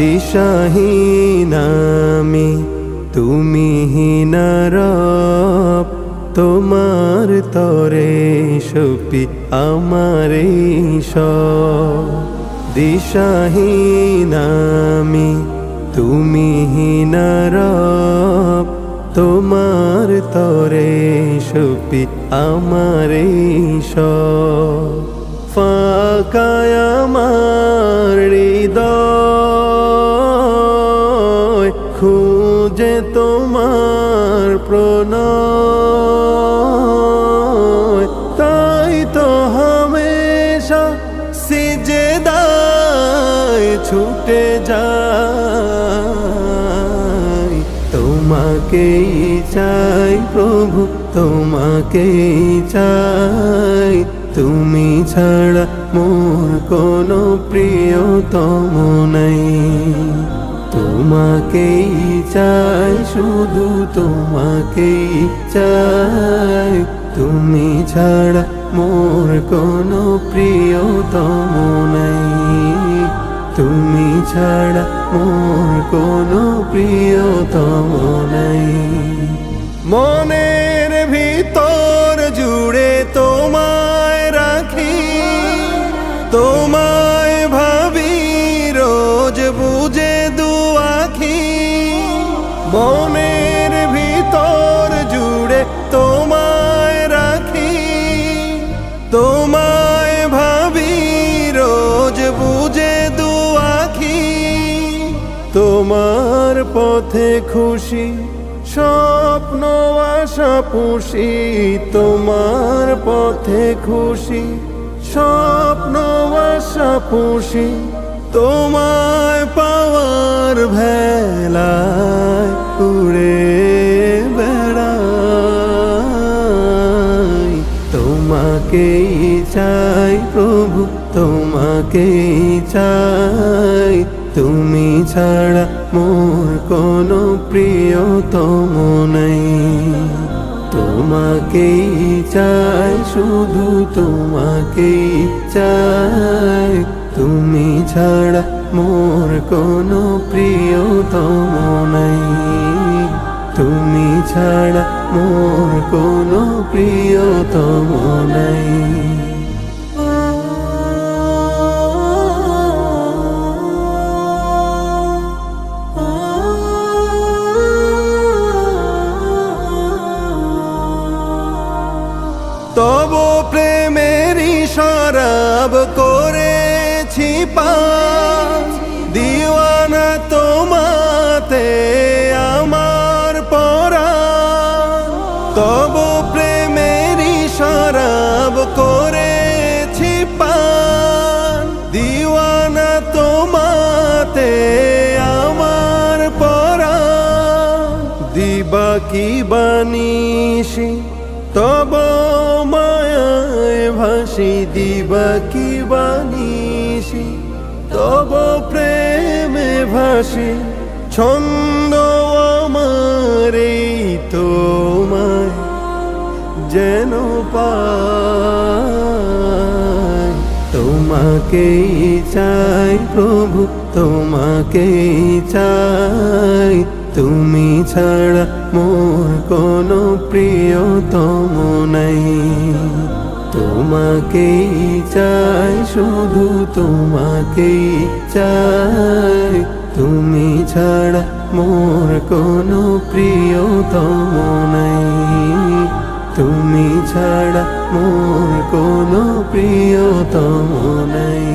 দিশাহীন আমি, তুমিহীন রব, তোমার তরে সপি আমার সব। দিশাহীন আমি, তুমিহীন রব, তোমার তরে সপি আমার সব। ফাঁকায় আমার হৃদয়, খুঁজে তোমার প্রণয়, তাই তো হামেশা সিজদায় ছুটে যাই। তোমাকেই চাই প্রভু, তোমাকেই চাই, তুমি ছাড়া মোর কোনো প্রিয়তম নাই। তোমাকেই চাই, শুধু তোমাকেই চাই, তুমি ছাড়া মোর কোনো প্রিয়তম নাই। তুমি ছাড়া মোর কোনো প্রিয়তম নাই। মনের ভিতর জুড়ে তোমায় রাখি, তোমায় ভাবি রোজ বুঝে দুআখি। মনের ভিতর জুড়ে তোমায় রাখি, তোমায় ভাবি রোজ বুঝে দুআখি। তোমার পথে খুশি, স্বপ্ন আশা পুষি, তোমার পথে খুশি, স্বপ্ন আশা পুষি। তোমায় পাওয়ার ভেলায় উড়ে বেড়াই। তোমাকেই চাই প্রভু, তোমাকেই চাই, তুমি ছাড়া মোর কোনো প্রিয়তম নাই। তোমাকেই চাই, শুধু তোমাকেই চাই, তুমি ছাড়া মোর কোনো প্রিয়তম নাই। তুমি ছাড়া মোর কোনো প্রিয়তম নাই। তব প্রেমেরই শরাব করেছি পান, দিওয়ানা তোমাতে আমার পরাণ। তব প্রেমেরই শরাব করেছি পান, দিওয়ানা তোমাতে আমার পরাণ। দিবা কি বানিশি তব মায়ায় ভাসি, দিবা কি বানিশি তব প্রেমে ভাসি। ছন্দ আমার এই তোমায় যেন পাই। তোমাকেই চাই প্রভু, তোমাকেই চাই, তুমি ছাড়া মোর কোনো প্রিয়তম নাই। তোমাকেই চাই, শুধু তোমাকেই চাই, তুমি ছাড়া মোর কোনো প্রিয়তম নাই। তুমি ছাড়া মোর কোনো প্রিয়তম নাই।